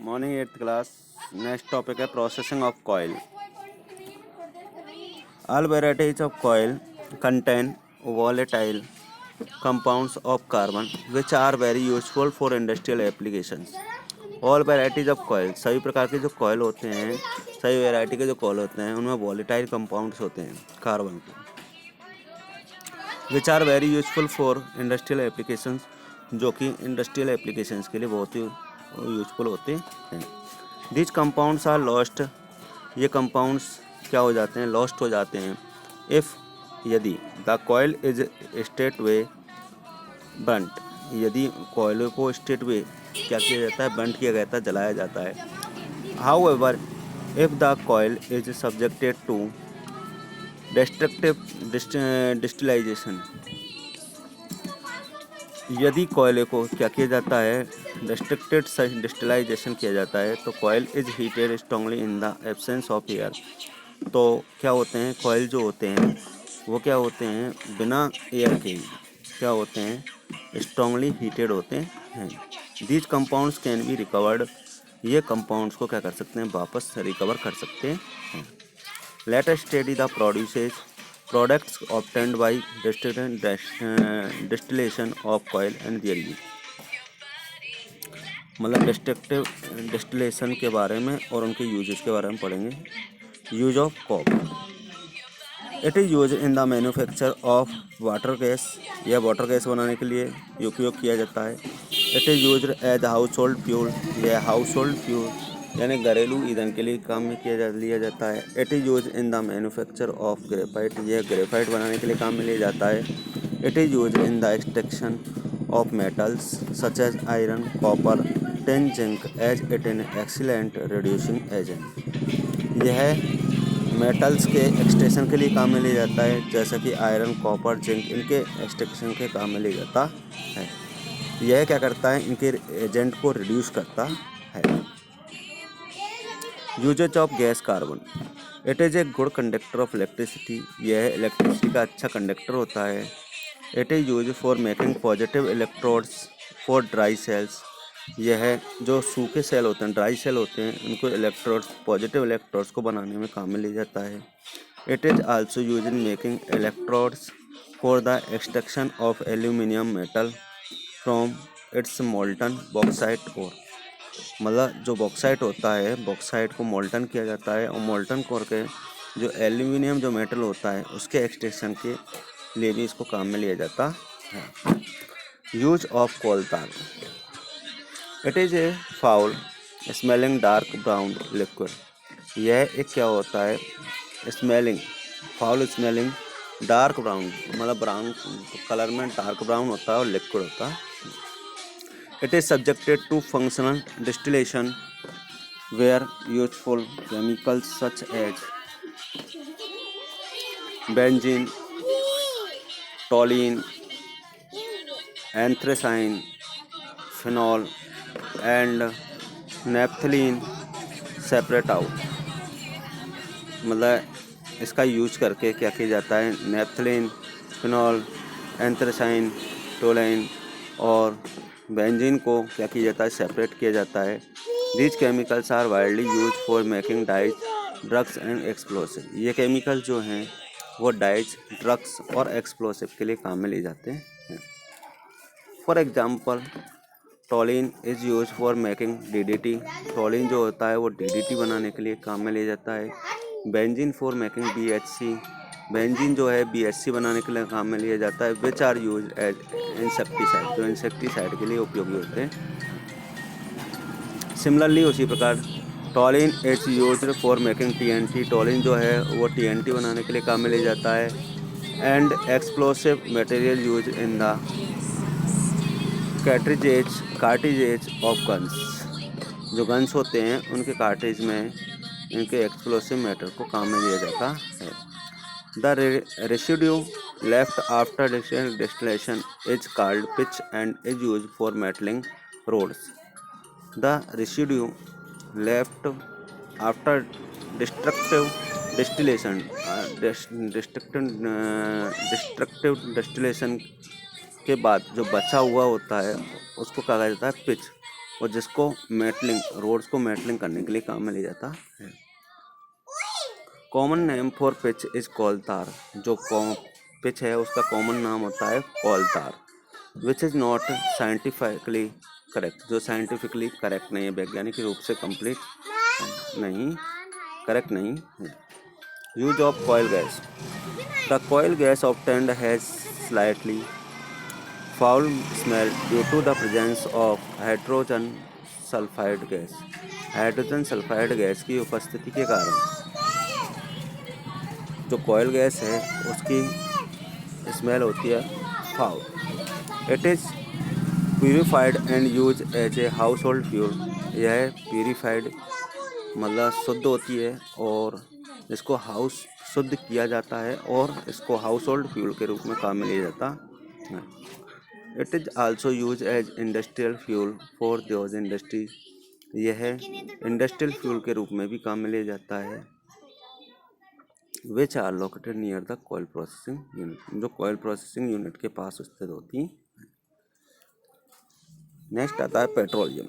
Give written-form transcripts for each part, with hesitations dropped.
Morning 8th class. Next topic है processing of coal. All varieties of coal contain volatile compounds of carbon which are very useful for industrial applications. All varieties of coil, सभी प्रकार के जो coil होते हैं, सभी variety के जो कॉइल होते हैं उनमें वॉलेटाइल कंपाउंड्स होते हैं कार्बन के, which are very useful for industrial applications, जो कि इंडस्ट्रियल एप्लीकेशंस के लिए बहुत ही यूजफुल होते हैं। दिस कंपाउंड्स आर लॉस्ट, ये कंपाउंड्स क्या हो जाते हैं, लॉस्ट हो जाते हैं इफ़, यदि द कॉइल इज स्टेट वे बंट, यदि कॉइल को स्टेट वे क्या किया जाता है, बंट किया जाता है, जलाया जाता है। However if the coal is subjected to destructive distillation, यदि कोयले को क्या किया जाता है, डिस्ट्रक्टेड डिस्टिलाइजेशन किया जाता है, तो coil is heated strongly in the absence of air. तो क्या होते हैं, कॉइल जो होते हैं वो क्या होते हैं, बिना एयर के क्या होते हैं, स्ट्रांगली हीटेड होते हैं। These compounds can be recovered, ये कंपाउंड्स को क्या कर सकते हैं, वापस रिकवर कर सकते हैं। Let us study the products obtained by distillation of coil and their use, मतलब डिस्ट्रक्टिव डिस्टिलेशन के बारे में और उनके यूजेस के बारे में पढ़ेंगे। Use of coke, it is use in the manufacture of water gas, यह वाटर गैस बनाने के लिए उपयोग किया जाता है। It is use as household fuel, यह हाउस होल्ड फ्यूल यानी घरेलू ईंधन के लिए काम में लिया जाता है। It is use in the manufacture of graphite, यह ग्रेफाइट बनाने के लिए काम में लिया जाता है। It is use in the extraction of metals such as iron, copper, tin, zinc as it in excellent reducing agent, यह मेटल्स के एक्सट्रैक्शन के लिए काम में लिया जाता है, जैसा कि आयरन, कॉपर, जिंक, इनके एक्सट्रैक्शन के काम में लिया जाता है। यह क्या करता है, इनके एजेंट को रिड्यूस करता है। Uses of gas carbon, it is a good conductor of electricity, यह इलेक्ट्रिसिटी का अच्छा कंडक्टर होता है। It is use for making positive electrodes for dry cells, यह जो सूखे सेल होते हैं, ड्राई सेल होते हैं, उनको इलेक्ट्रोड्स, पॉजिटिव इलेक्ट्रोड्स को बनाने में काम में लिया जाता है। It is also use in making electrodes for the extraction of aluminium metal from its molten bauxite ore, मतलब जो बॉक्साइट होता है, बॉक्साइट को मोल्टन किया जाता है और मोल्टन करके जो एल्यूमिनियम जो मेटल होता है उसके एक्सट्रैक्शन के लिए भी इसको काम में लिया जाता है। Use of coal tar, it is a foul smelling dark brown liquid, यह एक क्या होता है, smelling foul smelling dark brown, मतलब ब्राउन कलर में डार्क ब्राउन होता है और लिक्विड होता है। It is subjected to functional distillation where useful chemicals such as benzene, toluene, anthracene, phenol and naphthalene separate out, मतलब इसका यूज करके क्या किया जाता है, नेप्थलीन, फिनॉल, एंथ्रेसाइन, टोलिन और बेंजीन को क्या किया जाता है, सेपरेट किया जाता है। These chemicals are widely use for making dyes, drugs and explosive, ये केमिकल जो हैं वो डाइज, ड्रग्स और एक्सप्लोसिव के लिए काम में लिए जाते हैं। For example toluene is use for making DDT, toluene जो होता है वो DDT बनाने के लिए काम में लिया जाता है। Benzene for making BHC, benzene जो है BHC बनाने के लिए काम में लिया जाता है। Which are use as insecticide, जो इंसेक्टिसाइड के लिए उपयोगी होते हैं। सिमिलरली उसी प्रकार toluene is use for making TNT, toluene जो है वो TNT बनाने के लिए काम में लिया जाता है। And explosive material used in the cartridges of guns, जो गन्स होते हैं उनके कार्टिज में इनके एक्सप्लोसिव मैटर को काम में लिया जाता है। The residue left after distillation is called pitch and is use for metalling roads, the residue left after destructive distillation destructive distillation के बाद जो बचा हुआ होता है उसको कहा जाता है पिच, और जिसको मेटलिंग रोड्स को मेटलिंग करने के लिए काम में लिया जाता है। Common name for pitch is coal tar, जो पिच है उसका कॉमन नाम होता है coal tar, which is not scientifically correct, जो साइंटिफिकली करेक्ट नहीं है, वैज्ञानिक रूप से कंप्लीट नहीं करेक्ट नहीं है। Use of coal gas, the coal gas obtained has slightly foul smell due to the presence of hydrogen sulphide gas, hydrogen sulphide gas की उपस्थिति के कारण जो कॉयल गैस है उसकी स्मेल होती है foul. It is purified and use as a household fuel, यह प्यूरिफाइड मतलब शुद्ध होती है और इसको हाउस शुद्ध किया जाता है और इसको हाउस होल्ड फ्यूल के रूप में काम में लिया जाता है। It is also use as industrial fuel for those industry, यह इंडस्ट्रियल फ्यूल के रूप में भी काम में लिया जाता है। Which are located near the coal processing unit, जो कॉयल प्रोसेसिंग यूनिट के पास स्थित होती है। नेक्स्ट आता है petroleum.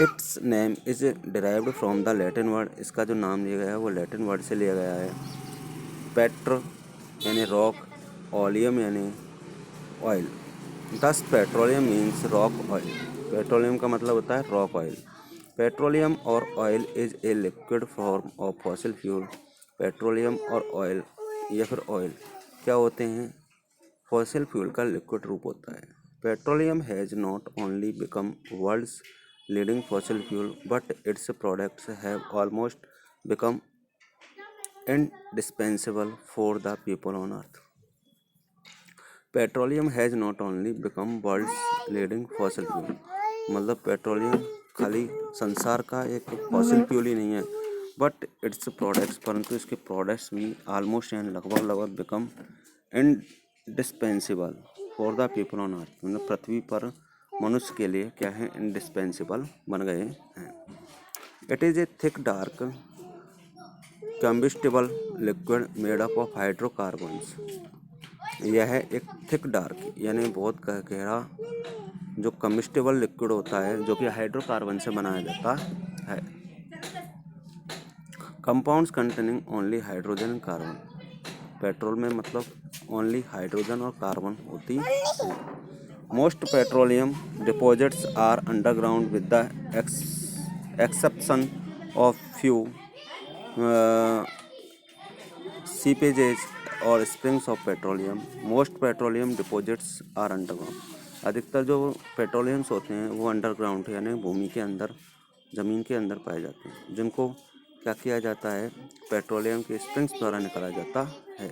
Its name is derived from the Latin word, इसका जो नाम लिया गया है वो लैटिन वर्ड से लिया गया है। पेट्रो यानी रॉक, ओलियम यानी ऑयल, दस petroleum means rock oil, petroleum का मतलब होता है रॉक ऑयल। पेट्रोलियम और oil is a liquid form of fossil fuel, petroleum और ऑयल या फिर ऑयल क्या होते हैं, फॉसिल फ्यूल का लिक्विड रूप होता है। Petroleum has not only become world's leading fossil fuel but its products have almost become indispensable for the people on earth. Petroleum has not only become world's leading fossil fuel, मतलब petroleum खाली संसार का एक fossil fuel ही नहीं है but its products, परंतु इसके products भी ऑलमोस्ट यानी लगभग become indispensable for the people on earth, मतलब पृथ्वी पर मनुष्य के लिए क्या है, इंडिस्पेंसिबल बन गए हैं। It is a thick dark combustible liquid made up of hydrocarbons, यह एक थिक डार्क यानी बहुत गहरा जो कंबिस्टिबल लिक्विड होता है जो कि हाइड्रोकार्बन से बनाया जाता है। Compounds containing only hydrogen and carbon, petrol में मतलब ओनली हाइड्रोजन और कार्बन होती है। Most petroleum deposits are underground with the exception of few seepages और springs of petroleum. Most petroleum deposits are underground, अधिकतर जो पेट्रोलियम्स होते हैं वो अंडरग्राउंड यानी भूमि के अंदर, ज़मीन के अंदर पाए जाते हैं, जिनको क्या किया जाता है, पेट्रोलियम के स्प्रिंग्स द्वारा निकाला जाता है।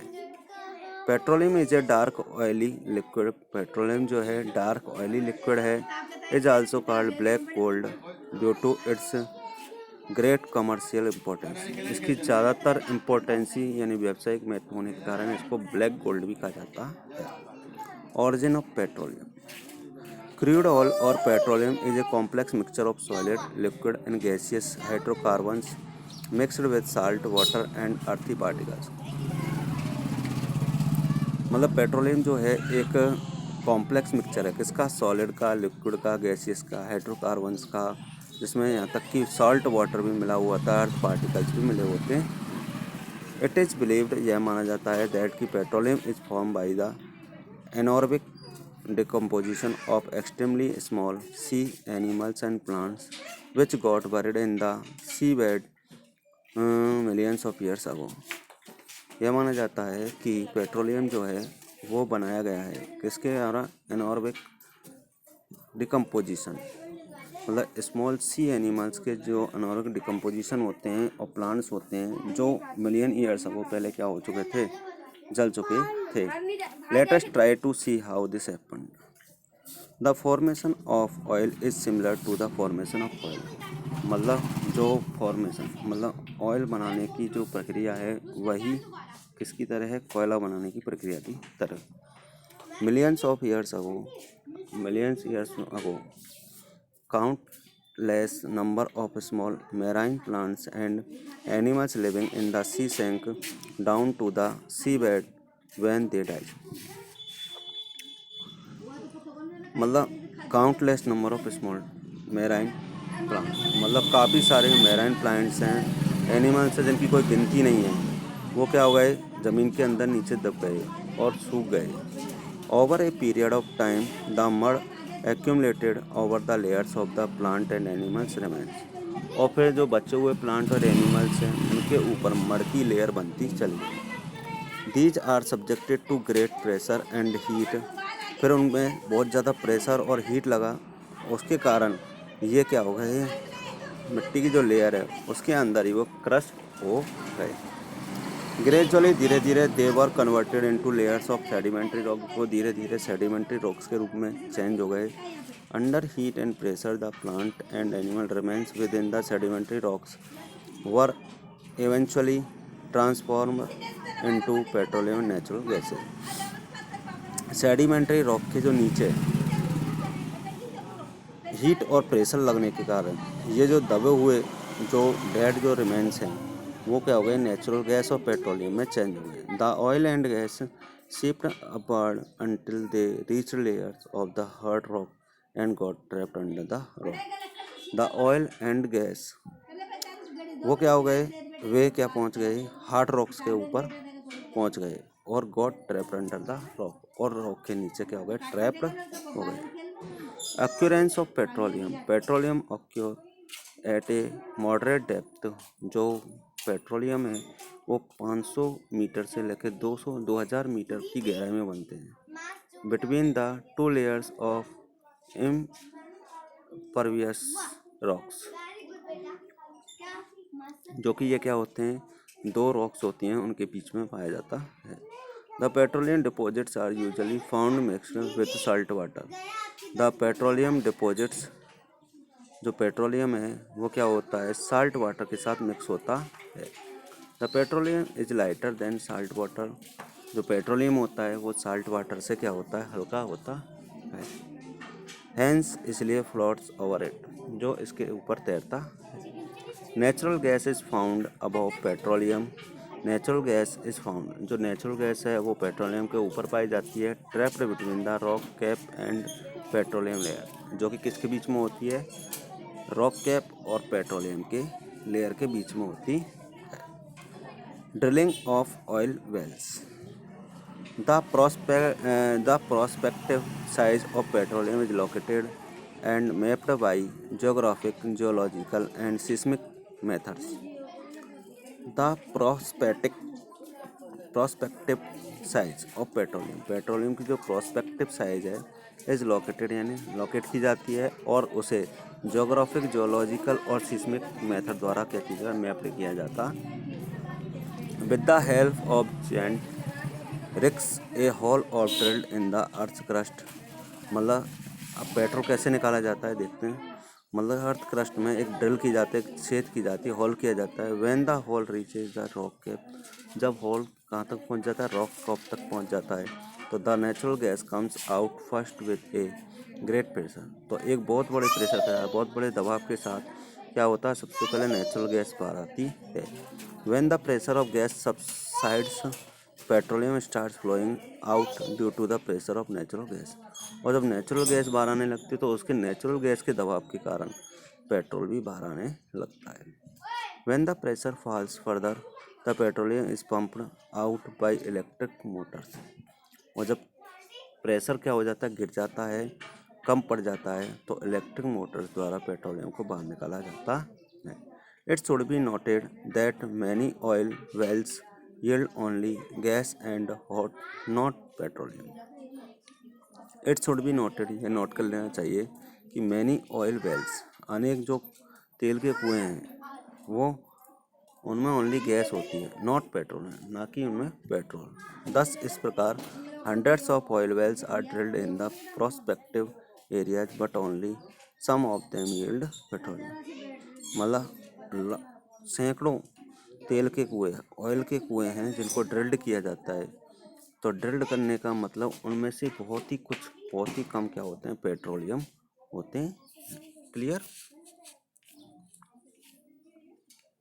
Petroleum is a dark oily liquid, petroleum जो है डार्क ऑयली लिक्विड है। Is also called black gold due to its great commercial importance, इसकी ज़्यादातर इम्पोर्टेंसी यानी व्यावसायिक महत्व होने के कारण इसको ब्लैक गोल्ड भी कहा जाता है। Origin of petroleum, crude oil और petroleum is a complex mixture of solid liquid and gaseous hydrocarbons mixed with salt water and earthy particles, मतलब पेट्रोलियम जो है एक कॉम्प्लेक्स मिक्सचर है किसका, सॉलिड का, लिक्विड का, गैसियस का, हाइड्रोकार्बन्स का, जिसमें यहाँ तक कि सॉल्ट वाटर भी मिला हुआ था, अर्थ पार्टिकल्स भी मिले होते हैं। इट इज़ बिलीव्ड, यह माना जाता है दैट कि petroleum is form by the anaerobic decomposition of extremely small sea animals and plants which got buried in the sea bed millions of years ago. यह माना जाता है कि पेट्रोलियम जो है वो बनाया गया है किसके द्वारा, एनॉर्बिक डिकम्पोजिशन, मतलब स्मॉल सी एनिमल्स के जो एनॉर्बिक डिकम्पोजिशन होते हैं और प्लांट्स होते हैं जो मिलियन ईयर्स अगो पहले क्या हो चुके थे, जल चुके थे। Let us try to see how this happened. The formation of oil is similar to the formation of oil, मतलब जो फॉर्मेशन मतलब ऑयल बनाने की जो प्रक्रिया है वही किसकी तरह है, कोयला बनाने की प्रक्रिया की तरह। Millions of years ago countless number of small marine plants and animals living in the sea sank down to the seabed when they died, मतलब countless number of small marine plant, मतलब काफ़ी सारे मैराइन प्लांट्स हैं, animals हैं जिनकी कोई गिनती नहीं है, वो क्या हो गए, ज़मीन के अंदर नीचे दब गए और सूख गए। Over a period of time the mud accumulated over the layers of the plant and animals remains. और फिर जो बचे हुए प्लांट और एनिमल्स हैं उनके ऊपर मड की लेयर बनती चली गई। These are subjected to great pressure and heat. फिर उनमें बहुत ज़्यादा प्रेशर और हीट लगा, उसके कारण ये क्या हो गए, मिट्टी की जो लेयर है उसके अंदर ही वो क्रस्ट हो गए। ग्रेजुअली धीरे धीरे they were converted into layers of sedimentary rock. वो धीरे धीरे सेडिमेंट्री रॉक्स के रूप में चेंज हो गए। Under heat and pressure the plant and animal remains with in the sedimentary rocks were eventually transformed into petroleum and natural gases। Sedimentary rock के जो नीचे हीट और प्रेशर लगने के कारण ये जो दबे हुए जो डेड जो रिमेन्स हैं वो क्या हो गए, नेचुरल गैस और पेट्रोलियम में चेंज हो गए। The oil and gas shift upward until they reached layers of the hard rock and got trapped under the rock। The oil and gas वो क्या हो गए, वे क्या पहुंच गए, हार्ड रॉक्स के ऊपर पहुंच गए और got trapped under the rock, और रॉक के नीचे क्या हो गए, ट्रैप्ड हो गए। Occurrence of petroleum, petroleum occur at a moderate depth. जो पेट्रोलियम है वो 500 मीटर से लेकर 2000 मीटर की गहराई में बनते हैं। Between the two layers of impervious rocks, जो कि ये क्या होते हैं, दो रॉक्स होती हैं उनके बीच में पाया जाता है। The petroleum deposits are usually found mixed with salt water. The petroleum deposits, जो पेट्रोलियम है वो क्या होता है, साल्ट वाटर के साथ मिक्स होता है। The petroleum is lighter than salt water. जो पेट्रोलियम होता है वो साल्ट वाटर से क्या होता है, हल्का होता है। हैंस इसलिए फ्लोट्स ओवर इट, जो इसके ऊपर तैरता है। Natural gas is found above petroleum. Natural gas is found, जो नेचुरल गैस है वो पेट्रोलियम के ऊपर पाई जाती है। Trapped between the rock cap and petroleum layer, जो कि किसके बीच में होती है, रॉक कैप और पेट्रोलियम के लेयर के बीच में होती है। Drilling of oil wells, the prospective size of petroleum is located and mapped by geographic, geological and seismic methods। The prospective size of petroleum, petroleum की जो prospective size है इज लोकेटेड यानी लोकेट की जाती है और उसे जोग्राफिक, जोलॉजिकल और सिस्मिक मेथड द्वारा क्या किया जाता है, मैप किया जाता। With the help of giant rigs a hole और drilled in the earth crust. मतलब अब पेट्रोल कैसे निकाला जाता है देखते हैं। मतलब अर्थ क्रस्ट में एक ड्रिल की जाती है, छेद की जाती है, होल किया जाता है। When the hole reaches the rock cap, जब होल कहाँ तक पहुँच जाता है, रॉक कप तक पहुँच जाता है, तो the natural gas comes out first with a great pressure. तो एक बहुत बड़े प्रेशर के साथ, बहुत बड़े दबाव के साथ क्या होता है, सबसे पहले नेचुरल गैस बाहर आती है। When the pressure of gas subsides petroleum starts flowing out due to the pressure of natural gas. और जब नेचुरल गैस बाहर आने लगती है तो उसके नेचुरल गैस के दबाव के कारण पेट्रोल भी बाहर आने लगता है। When the pressure falls further the petroleum is pumped out by electric motors. और जब प्रेशर क्या हो जाता है, गिर जाता है, कम पड़ जाता है, तो इलेक्ट्रिक मोटर्स द्वारा पेट्रोलियम को बाहर निकाला जाता है। It should be noted that many oil wells yield only gas and hot, not petroleum। It should be noted, ये नोट कर लेना चाहिए कि मैनी ऑयल वेल्स, अनेक जो तेल के कुएँ हैं वो उनमें ओनली गैस होती है, नॉट पेट्रोल, ना कि उनमें पेट्रोल। थस इस प्रकार hundreds of oil wells are drilled in the prospective areas but only some of them yield petroleum. मतलब सैकड़ों तेल के कुएँ, ऑयल के कुएँ हैं जिनको ड्रिल्ड किया जाता है। तो ड्रिल्ड करने का मतलब उनमें से बहुत ही कम क्या होते हैं, पेट्रोलियम होते हैं। क्लियर।